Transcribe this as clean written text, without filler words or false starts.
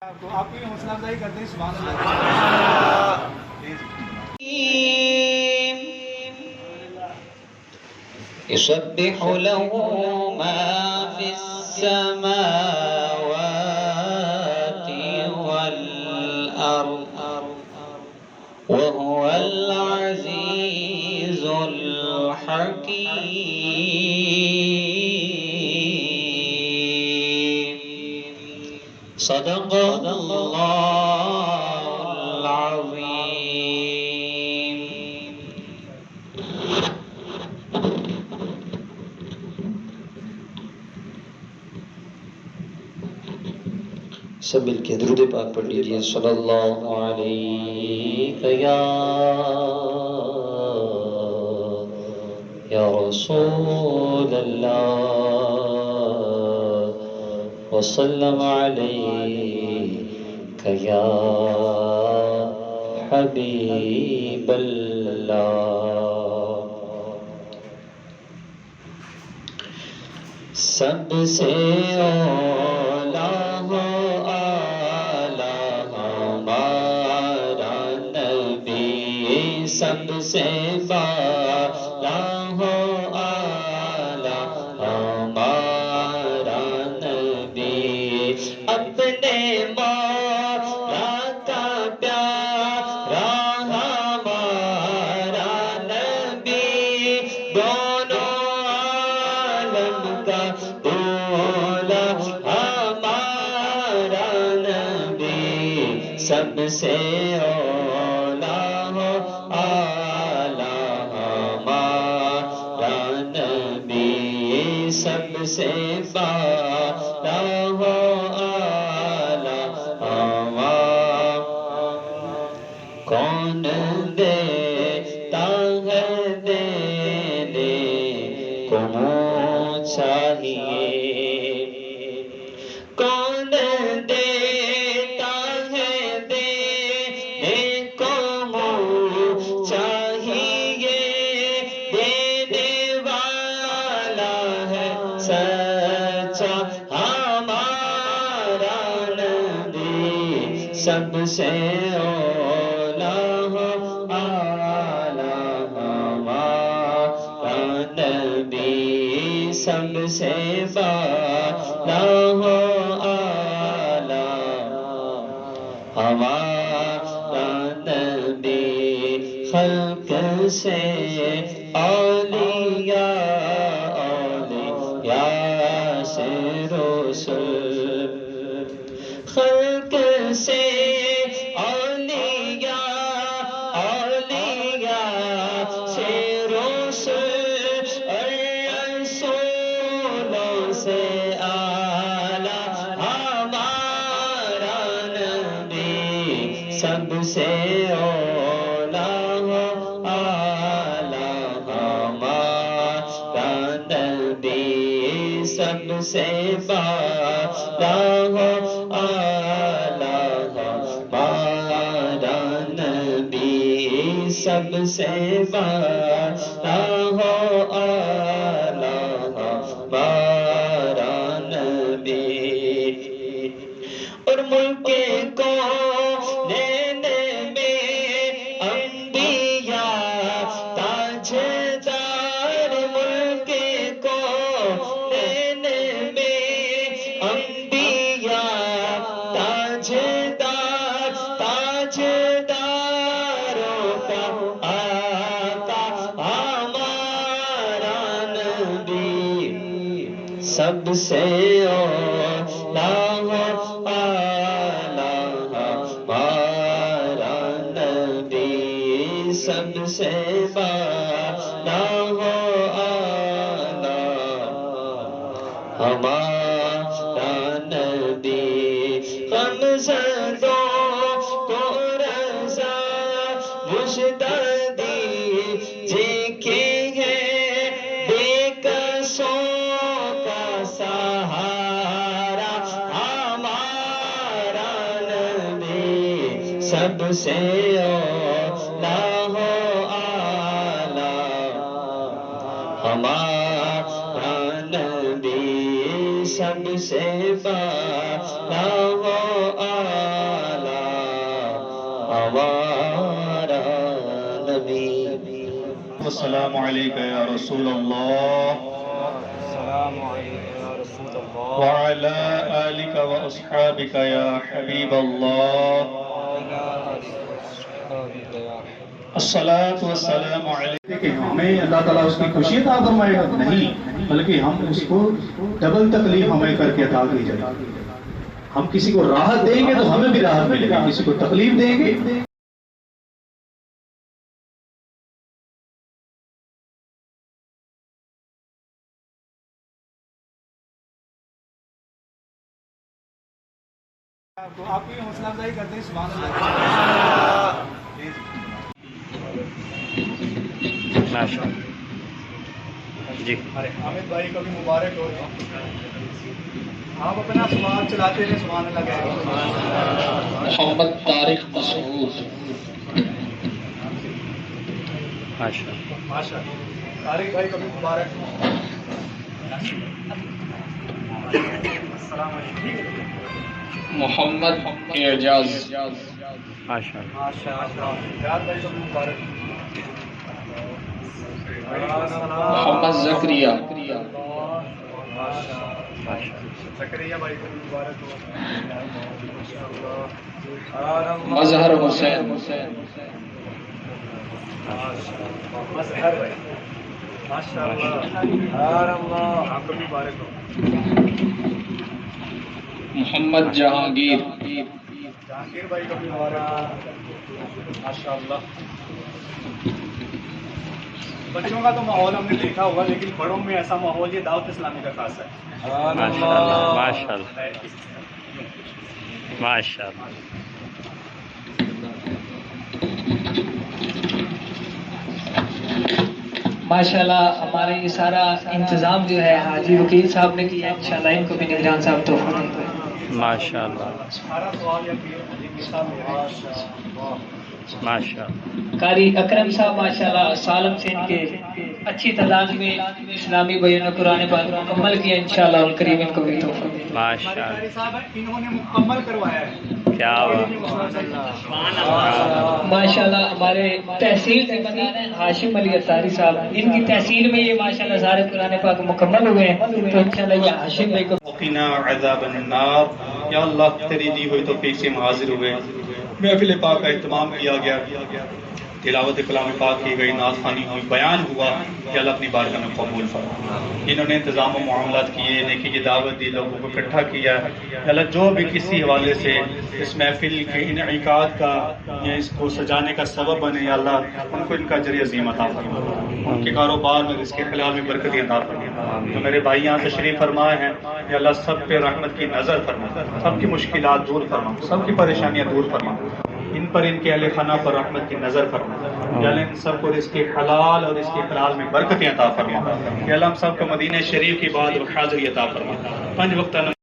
تو آپ کی حوصلہ افزائی کرتے ہیں. سبحان اللہ. يسبح له ما في السماوات والأرض وهو العزيز الحكيم. صدق الله العظيم. سب مل کے درود پاک پڑھ لیجیے. صلی اللہ علیہ یا رسول اللہ وسلم علیک یا حبیب اللہ. سب سے اولا ہو سب سے بالا ہو آلہ ہمارا نبی. اپنے مولا کا پیارا ہمارا نبی. دونوں عالم کا دولا ہمارا نبی. سب سے سب سے بالا ہو آلہ کون دیتا ہے دینے کو منہ چاہیے. کون دیتا ہے دینے کو منہ چاہیے. دینے والا ہے سچا ہمارا نبی. سب سے اولا ہو آلہ ہمارا نبی. سب سے بالا ہو آلہ ہمارا نبی. خلق سے اولیاء سے رسول. خلق سے اولیاء سے رسول اور رسولوں سے اعلیٰ ہمارا نبی. سب سے اولا ہو آلہ ہمارا نبی. سب سے بالا ہو آلہ ہمارا نبی. سب سے بالا ہو آلہ ہمارا نبی. اور ملک کو لینے میں انبیاء تاجدار. ملک کو لینے میں انبیاء تاجدار. تاجداروں کا آقا ہمارا نبی. سب سے اولا ہو آلہ ہمارا نبی. سب سے بالا ہو آلہ ہمارا نبی. غمزدوں کو رضا مژدہ دیجیے کہ ہے بے کسوں کا سہارا ہمارا نبی. سب سے اولا ہو آلہ ہمارا نبی. سب سے بالا ہو ہمارا نبی. السلام علیکہ یا رسول اللہ السلام علیکم یا رسول اللہ وعلی آلک و اصحابک یا حبیب اللہ. الصلاۃ والسلام علیکہ. کہ ہمیں اللہ تعالیٰ اس کی خوشی عطا فرمائے گا؟ نہیں، بلکہ ہم اس کو ڈبل تکلیف ہمیں کر کے عطا کی جائے. ہم کسی کو راحت دیں گے تو ہمیں بھی راحت ملے گی، کسی کو تکلیف دیں گے. تو آپ کی حوصلہ افزائی کرتے ہیں. سبحان اللہ. جی حامد بھائی کو بھی مبارک ہو. آپ اپنا سوال چلاتے رہے. سبحان اللہ کہہ رہے ہیں. محمد طارق مسعود. ماشاء ماشاء اللہ. طارق بھائی کو بھی مبارک ہو. السلام علیکم. محمد اعجاز. ماشاء اللہ. ماشاء اللہ. یاد بھائی کو بھی مبارک ہو. محمد زکریا. زکریا بھائی کو بھی مبارک ہو. مظہر حسین. مظہر بھائی. ماشاء اللہ. آپ کو بھی مبارک ہو. محمد جہانگیر. جہانگیر بھائی کو بھی مبارک ہو. ماشاء اللہ. بچوں کا تو ماحول ہم نے دیکھا ہوگا، لیکن بڑوں میں ایسا ماحول یہ دعوت اسلامی کا خاص ہے. ماشاء اللہ. ماشاء اللہ. ماشاء اللہ. ماشاءاللہ ہمارا یہ سارا انتظام جو ہے حاجی وکیل صاحب نے کیا ہے. انشاءاللہ ان کو بھی نگران صاحب تحفہ دیں گے. ماشاء اللہ. سارا سوال یا پھر ماشاء اللہ. قاری اکرم صاحب ماشاءاللہ سالم سے ان کے اچھی تعداد میں اسلامی بیان قرآن پاک مکمل کیا. انشاءاللہ الکریم ان کو بھی تحفہ دیں گے. ماشاء قاری اللہ. صاحب انہوں نے مکمل کروایا ہے. کیا بات. ماشاءاللہ ہمارے تحصیل سے بنانا ہے ہاشم علی اتاری صاحب، ان کی تحصیل میں یہ ماشاءاللہ سارے قرآن پاک مکمل ہوئے ہیں. تو انشاءاللہ یہ ہاشم بھائی کو وقنا عذاب النار. یا اللہ تیری دی ہوئی توفیق سے ہم حاضر ہوئے. محفل پاک کا اہتمام کیا گیا، تلاوت کلام پاک کی گئی، نعت خوانی ہوئی، بیان ہوا. یا اللہ اپنی بارگاہ میں قبول فرما. جنہوں نے انتظام و معاملات کیے، نیکی کی دعوت دی، لوگوں کو اکٹھا کیا، یا اللہ جو بھی کسی حوالے سے اس محفل کے انعقاد کا یا اس کو سجانے کا سبب بنے، یا اللہ ان کو ان کا اجر عظیم عطا فرما. ان کے کاروبار میں، رزق حلال میں برکت عطا فرما. جو میرے بھائی یہاں تشریف فرمائے ہیں، یا اللہ سب پہ رحمت کی نظر فرما، سب کی مشکلات دور فرما، سب کی پریشانیاں دور فرما. ان پر، ان کے اہل خانہ پر رحمت کی نظر فرما. یا اللہ ان سب کو رزق حلال اور رزق حلال میں برکتیں عطا فرما. یا اللہ ہم سب کو مدینہ شریف کی بات اور حاضری عطا فرما. 5 وقت